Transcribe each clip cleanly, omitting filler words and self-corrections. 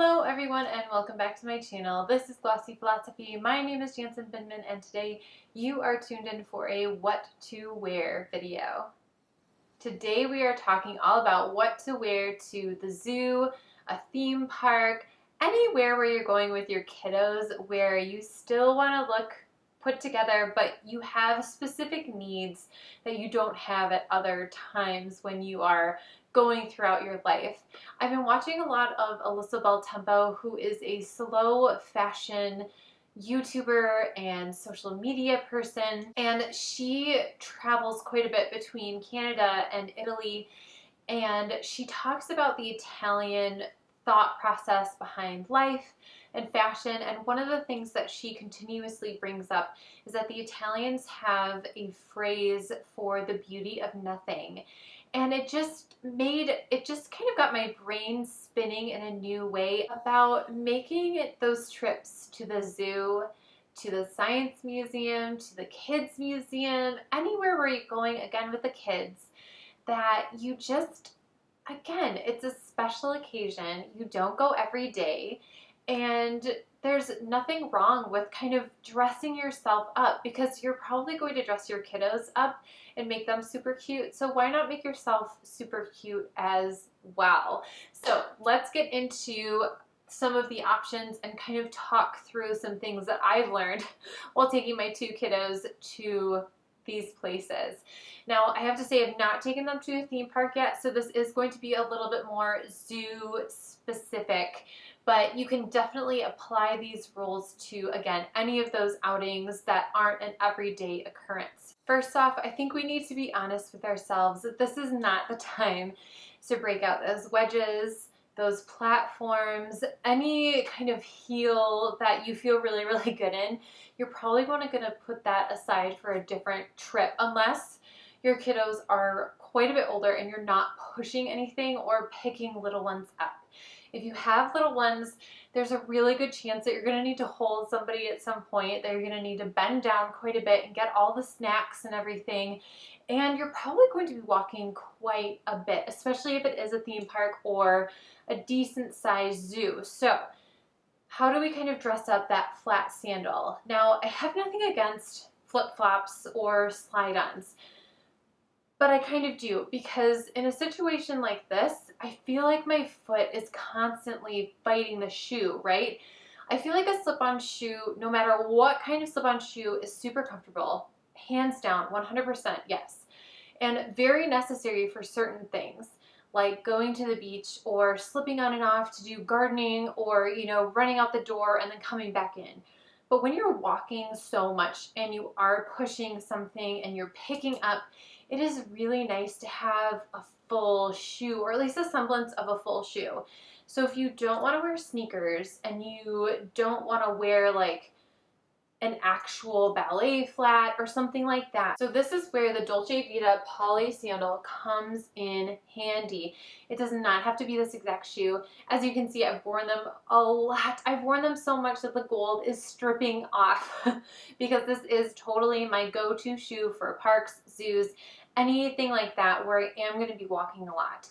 Hello everyone and welcome back to my channel. This is Glossy Philosophy. My name is Jansen Binman and today you are tuned in for a what to wear video. Today we are talking all about what to wear to the zoo, a theme park, anywhere where you're going with your kiddos where you still want to look put together but you have specific needs that you don't have at other times when you are going throughout your life. I've been watching a lot of Alyssa Beltempo, who is a slow fashion YouTuber and social media person, and she travels quite a bit between Canada and Italy, and she talks about the Italian thought process behind life and fashion. And one of the things that she continuously brings up is that the Italians have a phrase for the beauty of nothing. And it just kind of got my brain spinning in a new way about making those trips to the zoo, to the science museum, to the kids museum, anywhere where you're going, again, with the kids, that you just, again, it's a special occasion. You don't go every day. And there's nothing wrong with kind of dressing yourself up because you're probably going to dress your kiddos up and make them super cute. So why not make yourself super cute as well? So let's get into some of the options and kind of talk through some things that I've learned while taking my two kiddos to these places. Now, I have to say I've not taken them to a theme park yet, so this is going to be a little bit more zoo specific, but you can definitely apply these rules to, again, any of those outings that aren't an everyday occurrence. First off, I think we need to be honest with ourselves that this is not the time to break out those wedges, those platforms, any kind of heel that you feel really, really good in. You're probably going to put that aside for a different trip unless your kiddos are quite a bit older and you're not pushing anything or picking little ones up. If you have little ones, there's a really good chance that you're going to need to hold somebody at some point, that you're going to need to bend down quite a bit and get all the snacks and everything. And you're probably going to be walking quite a bit, especially if it is a theme park or a decent sized zoo. So how do we kind of dress up that flat sandal? Now, I have nothing against flip-flops or slide-ons, but I kind of do, because in a situation like this, I feel like my foot is constantly fighting the shoe, right? I feel like a slip-on shoe, no matter what kind of slip-on shoe, is super comfortable. Hands down, 100% yes. And very necessary for certain things, like going to the beach or slipping on and off to do gardening or, running out the door and then coming back in. But when you're walking so much and you are pushing something and you're picking up, it is really nice to have a full shoe, or at least a semblance of a full shoe. So if you don't want to wear sneakers and you don't want to wear like an actual ballet flat or something like that. So this is where the Dolce Vita poly sandal comes in handy. It does not have to be this exact shoe. As you can see, I've worn them a lot. I've worn them so much that the gold is stripping off because this is totally my go-to shoe for parks, zoos, anything like that where I am going to be walking a lot.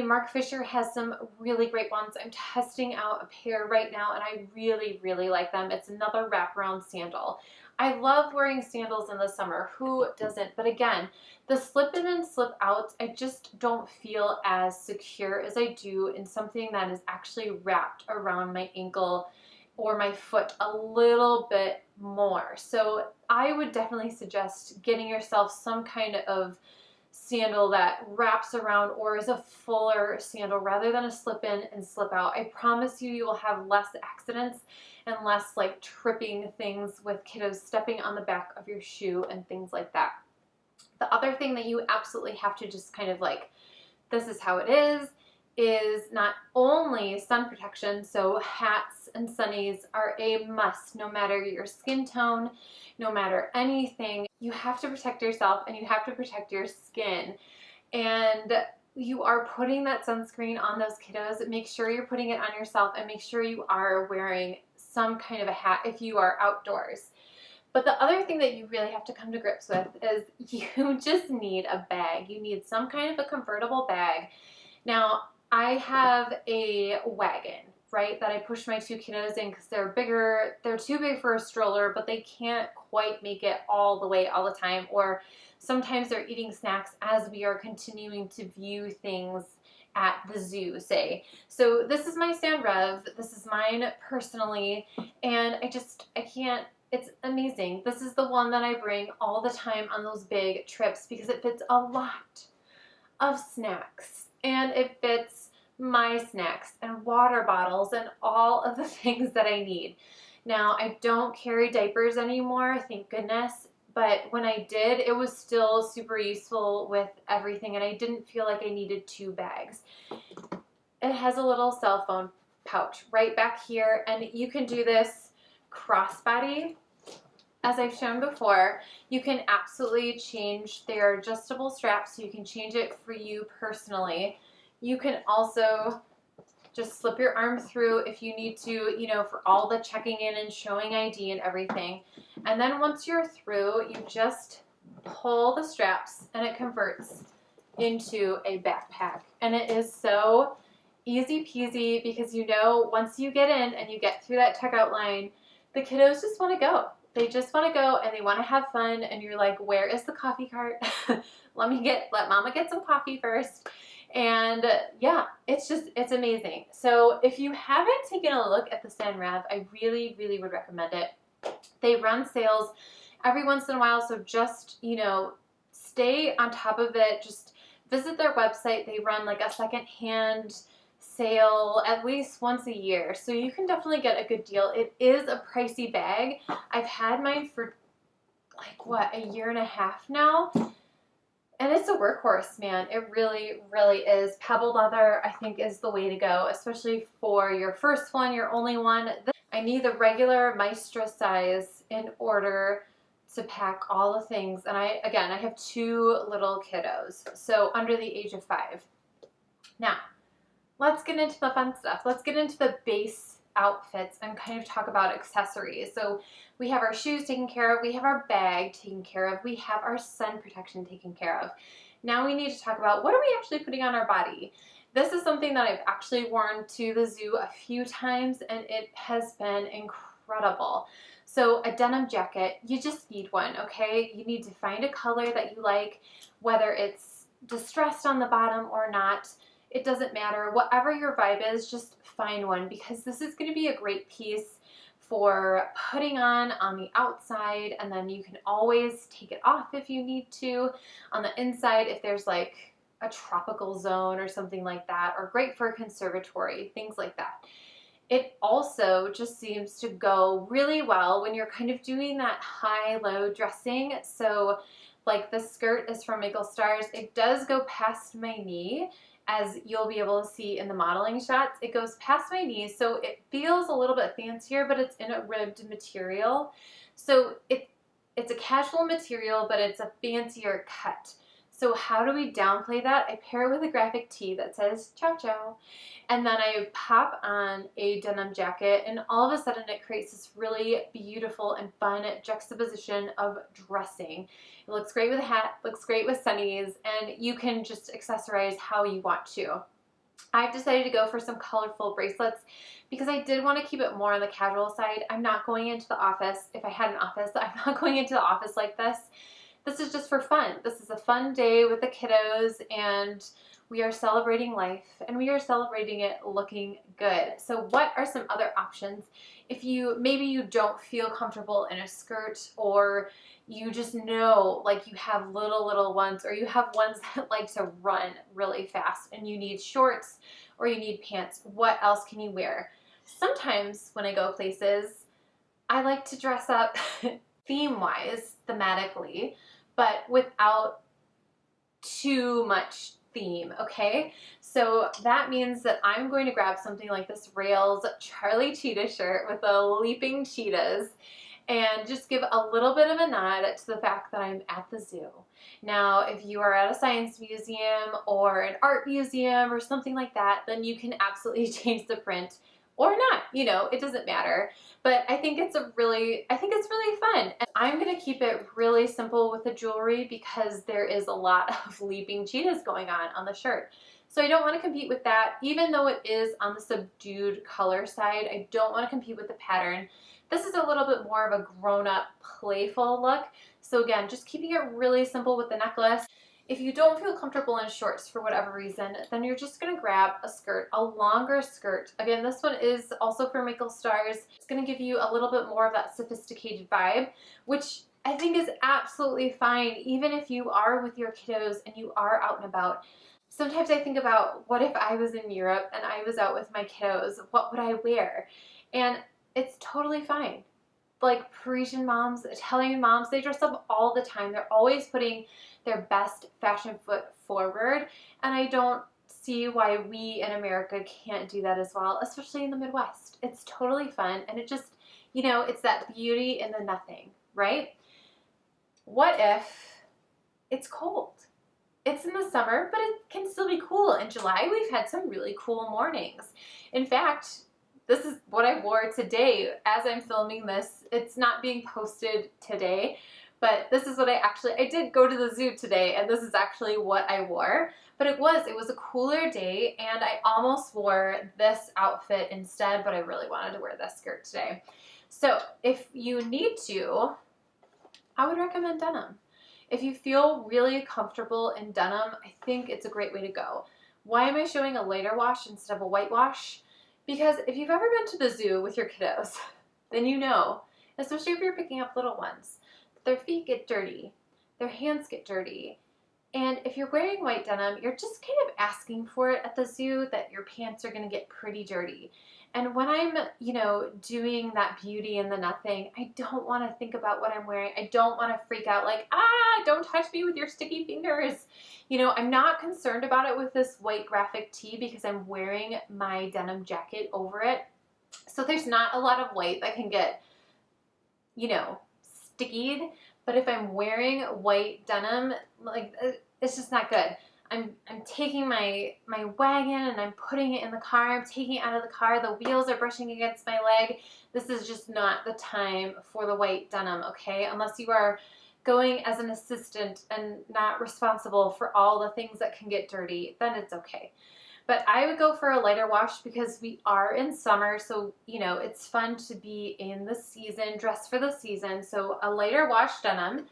Mark Fisher has some really great ones. I'm testing out a pair right now and I really, really like them. It's another wraparound sandal. I love wearing sandals in the summer. Who doesn't? But again, the slip in and slip out, I just don't feel as secure as I do in something that is actually wrapped around my ankle or my foot a little bit more. So I would definitely suggest getting yourself some kind of sandal that wraps around or is a fuller sandal rather than a slip in and slip out. I promise you will have less accidents and less like tripping things with kiddos stepping on the back of your shoe and things like that. The other thing that you absolutely have to just kind of like, this is how it is not only sun protection, so hats and sunnies are a must no matter your skin tone, no matter anything. You have to protect yourself and you have to protect your skin. And you are putting that sunscreen on those kiddos. Make sure you're putting it on yourself and make sure you are wearing some kind of a hat if you are outdoors. But the other thing that you really have to come to grips with is you just need a bag. You need some kind of a convertible bag. Now, I have a wagon right, that I push my two kiddos in because they're bigger, they're too big for a stroller, but they can't quite make it all the way all the time, or sometimes they're eating snacks as we are continuing to view things at the zoo, say. So this is my Evereve. This is mine personally, and I can't, it's amazing. This is the one that I bring all the time on those big trips because it fits a lot of snacks, and it fits my snacks and water bottles and all of the things that I need. Now, I don't carry diapers anymore, thank goodness, but when I did, it was still super useful with everything, and I didn't feel like I needed two bags. It has a little cell phone pouch right back here, and you can do this crossbody. As I've shown before, you can absolutely change their adjustable straps, so you can change it for you personally. You can also just slip your arm through if you need to, you know, for all the checking in and showing ID and everything. And then once you're through, you just pull the straps and it converts into a backpack. And it is so easy peasy because, you know, once you get in and you get through that checkout line, the kiddos just want to go. They just want to go and they want to have fun, and you're like, where is the coffee cart? let mama get some coffee first. And yeah, it's amazing. So if you haven't taken a look at the Evereve, I really, really would recommend it. They run sales every once in a while, so just, you know, stay on top of it. Just visit their website. They run like a secondhand sale at least once a year, so you can definitely get a good deal. It is a pricey bag. I've had mine for like, what, a year and a half now, and it's a workhorse, man. It really, really is. Pebble leather, I think, is the way to go, especially for your first one, your only one. I need the regular Maestra size in order to pack all the things, and I have two little kiddos, so under the age of 5. Now, let's get into the fun stuff. Let's get into the base outfits and kind of talk about accessories. So we have our shoes taken care of, we have our bag taken care of, we have our sun protection taken care of. Now we need to talk about what are we actually putting on our body. This is something that I've actually worn to the zoo a few times, and it has been incredible. So a denim jacket, you just need one, okay? You need to find a color that you like, whether it's distressed on the bottom or not. It doesn't matter. Whatever your vibe is, just find one, because this is going to be a great piece for putting on the outside, and then you can always take it off if you need to on the inside if there's like a tropical zone or something like that, or great for a conservatory, things like that. It also just seems to go really well when you're kind of doing that high-low dressing. So like the skirt is from Michael Stars. It does go past my knee, as you'll be able to see in the modeling shots. It goes past my knees, so it feels a little bit fancier, but it's in a ribbed material. So it's a casual material, but it's a fancier cut. So how do we downplay that? I pair it with a graphic tee that says Ciao, Ciao. And then I pop on a denim jacket, and all of a sudden it creates this really beautiful and fun juxtaposition of dressing. It looks great with a hat, looks great with sunnies, and you can just accessorize how you want to. I've decided to go for some colorful bracelets because I did want to keep it more on the casual side. I'm not going into the office. If I had an office, I'm not going into the office like this. This is just for fun. This is a fun day with the kiddos, and we are celebrating life, and we are celebrating it looking good. So what are some other options if maybe you don't feel comfortable in a skirt, or you just know like you have little ones, or you have ones that like to run really fast and you need shorts or you need pants? What else can you wear? Sometimes when I go places, I like to dress up theme-wise, thematically, but without too much theme, okay? So that means that I'm going to grab something like this Rails Charli Cheetah shirt with the leaping cheetahs, and just give a little bit of a nod to the fact that I'm at the zoo. Now, if you are at a science museum or an art museum or something like that, then you can absolutely change the print or not, you know, it doesn't matter. But I think it's really fun. And I'm gonna keep it really simple with the jewelry because there is a lot of leaping cheetahs going on the shirt. So I don't want to compete with that. Even though it is on the subdued color side, I don't want to compete with the pattern. This is a little bit more of a grown-up, playful look. So again, just keeping it really simple with the necklace. If you don't feel comfortable in shorts for whatever reason, then you're just going to grab a skirt, a longer skirt. Again, this one is also for Michael Stars. It's going to give you a little bit more of that sophisticated vibe, which I think is absolutely fine, even if you are with your kiddos and you are out and about. Sometimes I think about, what if I was in Europe and I was out with my kiddos? What would I wear? And it's totally fine. Like Parisian moms, Italian moms, they dress up all the time. They're always putting their best fashion foot forward. And I don't see why we in America can't do that as well, especially in the Midwest. It's totally fun. And it just, you know, it's that beauty in the nothing, right? What if it's cold? It's in the summer, but it can still be cool. In July, we've had some really cool mornings. In fact, this is what I wore today as I'm filming this. It's not being posted today, but this is what I did go to the zoo today, and this is actually what I wore. But it was a cooler day, and I almost wore this outfit instead, but I really wanted to wear this skirt today. So if you need to, I would recommend denim. If you feel really comfortable in denim, I think it's a great way to go. Why am I showing a lighter wash instead of a white wash? Because if you've ever been to the zoo with your kiddos, then you know, especially if you're picking up little ones, their feet get dirty, their hands get dirty. And if you're wearing white denim, you're just kind of asking for it at the zoo that your pants are going to get pretty dirty. And when I'm, you know, doing that beauty in the nothing, I don't want to think about what I'm wearing. I don't want to freak out like, don't touch me with your sticky fingers. You know, I'm not concerned about it with this white graphic tee because I'm wearing my denim jacket over it. So there's not a lot of white that can get, you know, stickied. But if I'm wearing white denim, like, it's just not good. I'm taking my wagon and I'm putting it in the car. I'm taking it out of the car. The wheels are brushing against my leg. This is just not the time for the white denim, okay? Unless you are going as an assistant and not responsible for all the things that can get dirty, then it's okay. But I would go for a lighter wash because we are in summer, so, you know, it's fun to be in the season, dressed for the season. So a lighter wash denim.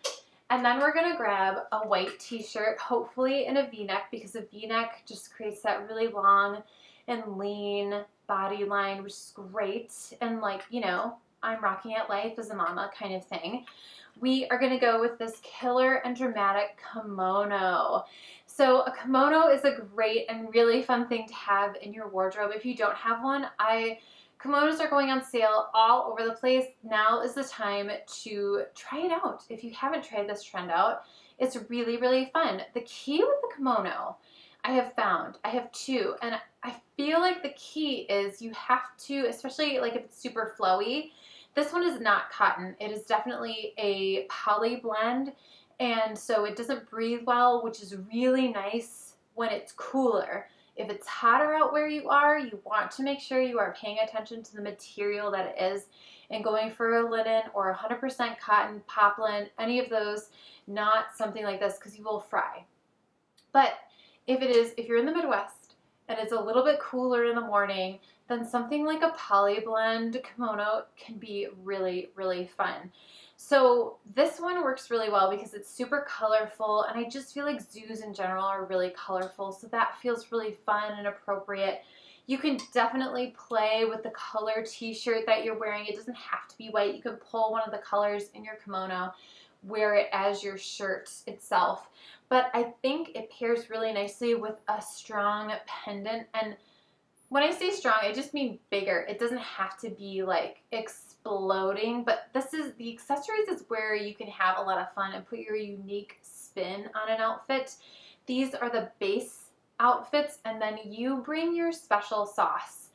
And then we're going to grab a white t-shirt, hopefully in a v-neck, because a v-neck just creates that really long and lean body line, which is great. And like, you know, I'm rocking it life as a mama kind of thing. We are going to go with this killer and dramatic kimono. So a kimono is a great and really fun thing to have in your wardrobe. If you don't have one, kimonos are going on sale all over the place. Now is the time to try it out. If you haven't tried this trend out, it's really, really fun. The key with the kimono, I have two, and I feel like the key is you have to, especially like if it's super flowy, this one is not cotton. It is definitely a poly blend, and so it doesn't breathe well, which is really nice when it's cooler. If it's hotter out where you are, you want to make sure you are paying attention to the material that it is and going for a linen or 100% cotton, poplin, any of those, not something like this because you will fry. But if you're in the Midwest and it's a little bit cooler in the morning, then something like a poly blend kimono can be really, really fun. So this one works really well because it's super colorful, and I just feel like zoos in general are really colorful, so that feels really fun and appropriate. You can definitely play with the color t-shirt that you're wearing. It doesn't have to be white. You can pull one of the colors in your kimono, wear it as your shirt itself. But I think it pairs really nicely with a strong pendant. And when I say strong, I just mean bigger. It doesn't have to be like exploding, but the accessories is where you can have a lot of fun and put your unique spin on an outfit. These are the base outfits, and then you bring your special sauce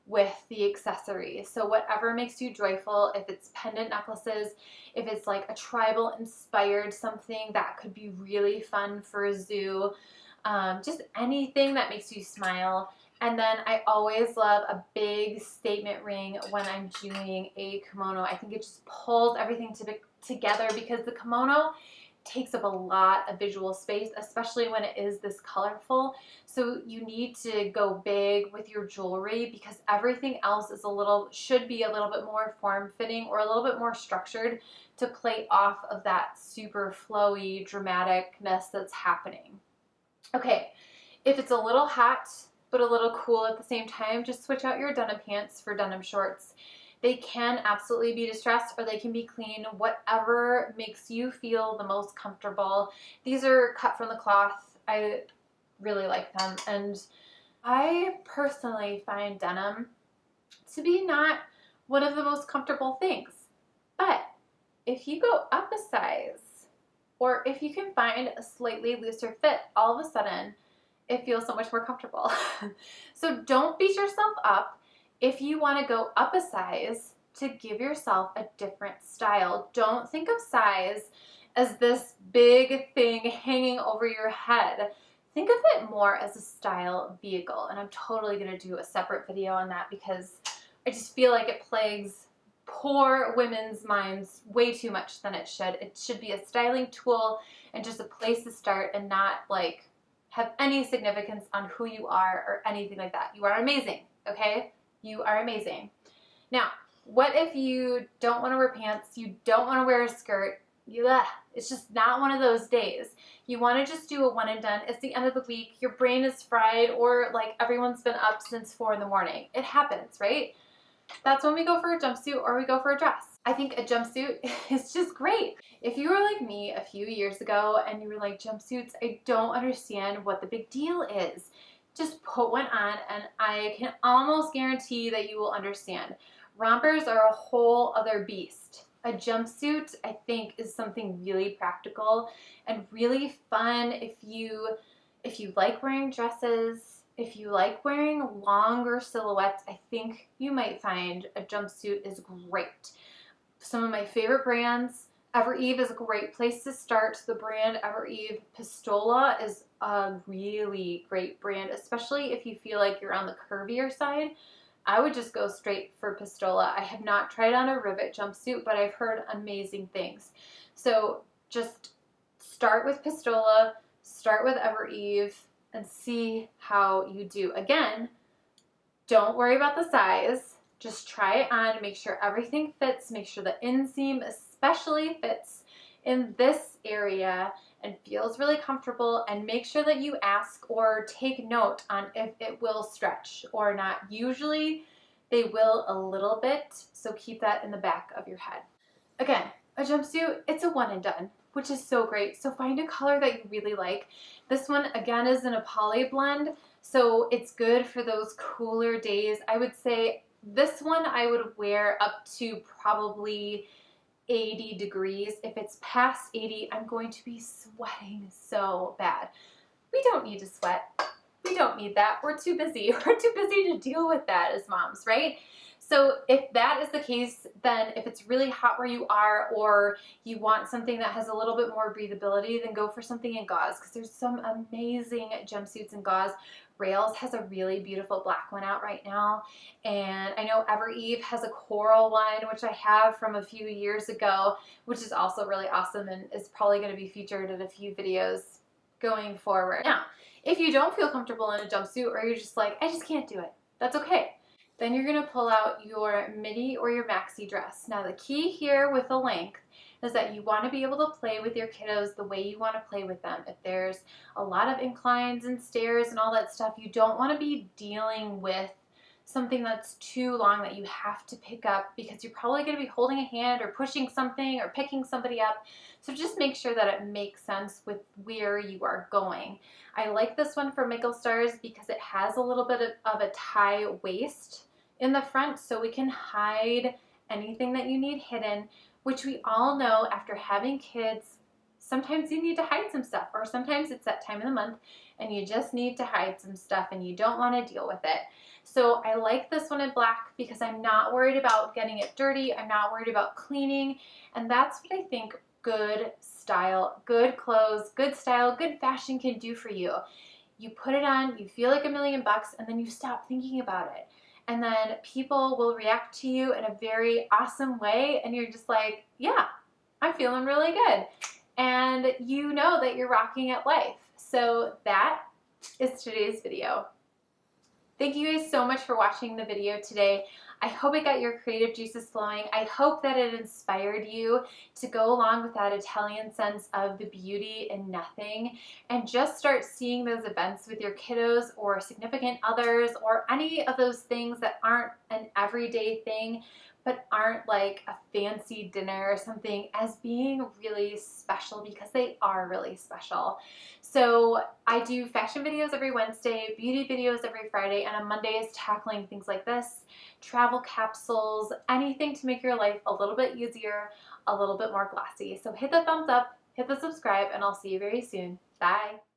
with the accessories. So whatever makes you joyful, if it's pendant necklaces, if it's like a tribal inspired something, that could be really fun for a zoo. Just anything that makes you smile. And then I always love a big statement ring when I'm doing a kimono. I think it just pulls everything together because the kimono takes up a lot of visual space, especially when it is this colorful. So you need to go big with your jewelry because everything else is should be a little bit more form-fitting or a little bit more structured to play off of that super flowy dramaticness that's happening. Okay, if it's a little hot but a little cool at the same time, just switch out your denim pants for denim shorts. They can absolutely be distressed or they can be clean, whatever makes you feel the most comfortable. These are cut from the cloth. I really like them, and I personally find denim to be not one of the most comfortable things. But if you go up a size, or if you can find a slightly looser fit, all of a sudden it feels so much more comfortable. So don't beat yourself up if you want to go up a size to give yourself a different style. Don't think of size as this big thing hanging over your head. Think of it more as a style vehicle, and I'm totally going to do a separate video on that because I just feel like it plagues poor women's minds way too much than it should. It should be a styling tool and just a place to start and not like have any significance on who you are or anything like that. You are amazing, okay? You are amazing. Now, what if you don't want to wear pants, you don't want to wear a skirt, it's just not one of those days. You want to just do a one and done. It's the end of the week, your brain is fried, or like everyone's been up since 4 in the morning. It happens, right? That's when we go for a jumpsuit or we go for a dress. I think a jumpsuit is just great. If you were like me a few years ago and you were like, jumpsuits, I don't understand what the big deal is. Just put one on and I can almost guarantee that you will understand. Rompers are a whole other beast. A jumpsuit, I think, is something really practical and really fun if you like wearing dresses. If you like wearing longer silhouettes, I think you might find a jumpsuit is great. Some of my favorite brands, Evereve is a great place to start. The brand Evereve Pistola is a really great brand, especially if you feel like you're on the curvier side. I would just go straight for Pistola. I have not tried on a rivet jumpsuit, but I've heard amazing things. So just start with Pistola, start with Evereve, and see how you do. Again, don't worry about the size. Just try it on, make sure everything fits, make sure the inseam especially fits in this area and feels really comfortable, and make sure that you ask or take note on if it will stretch or not. Usually they will a little bit, so keep that in the back of your head. Again, a jumpsuit, it's a one and done, which is so great. So find a color that you really like. This one, again, is in a poly blend, so it's good for those cooler days. I would say this one I would wear up to probably 80 degrees. If it's past 80, I'm going to be sweating so bad. We don't need to sweat. We don't need that. We're too busy. We're too busy to deal with that as moms, right? So if that is the case, then if it's really hot where you are, or you want something that has a little bit more breathability, then go for something in gauze, because there's some amazing jumpsuits in gauze. Rails has a really beautiful black one out right now, and I know Evereve has a coral one, which I have from a few years ago, which is also really awesome and is probably going to be featured in a few videos going forward. Now, if you don't feel comfortable in a jumpsuit, or you're just like, I just can't do it, that's okay. Then you're going to pull out your midi or your maxi dress. Now the key here with the length is that you want to be able to play with your kiddos the way you want to play with them. If there's a lot of inclines and stairs and all that stuff, you don't want to be dealing with something that's too long that you have to pick up, because you're probably going to be holding a hand or pushing something or picking somebody up. So just make sure that it makes sense with where you are going. I like this one for Michael Stars because it has a little bit of a tie waist in the front, so we can hide anything that you need hidden, which we all know after having kids, sometimes you need to hide some stuff, or sometimes it's that time of the month and you just need to hide some stuff and you don't want to deal with it. So I like this one in black because I'm not worried about getting it dirty. I'm not worried about cleaning. And that's what I think good style, good clothes, good style, good fashion can do for you. You put it on, you feel like $1,000,000, and then you stop thinking about it. And then people will react to you in a very awesome way, and you're just like, yeah, I'm feeling really good. and you know that you're rocking at life. So that is today's video. Thank you guys so much for watching the video today. I hope it got your creative juices flowing. I hope that it inspired you to go along with that Italian sense of the beauty in nothing and just start seeing those events with your kiddos or significant others or any of those things that aren't an everyday thing but aren't like a fancy dinner or something as being really special, because they are really special. So I do fashion videos every Wednesday, beauty videos every Friday, and on Mondays tackling things like this, travel capsules, anything to make your life a little bit easier, a little bit more glossy. So hit the thumbs up, hit the subscribe, and I'll see you very soon. Bye.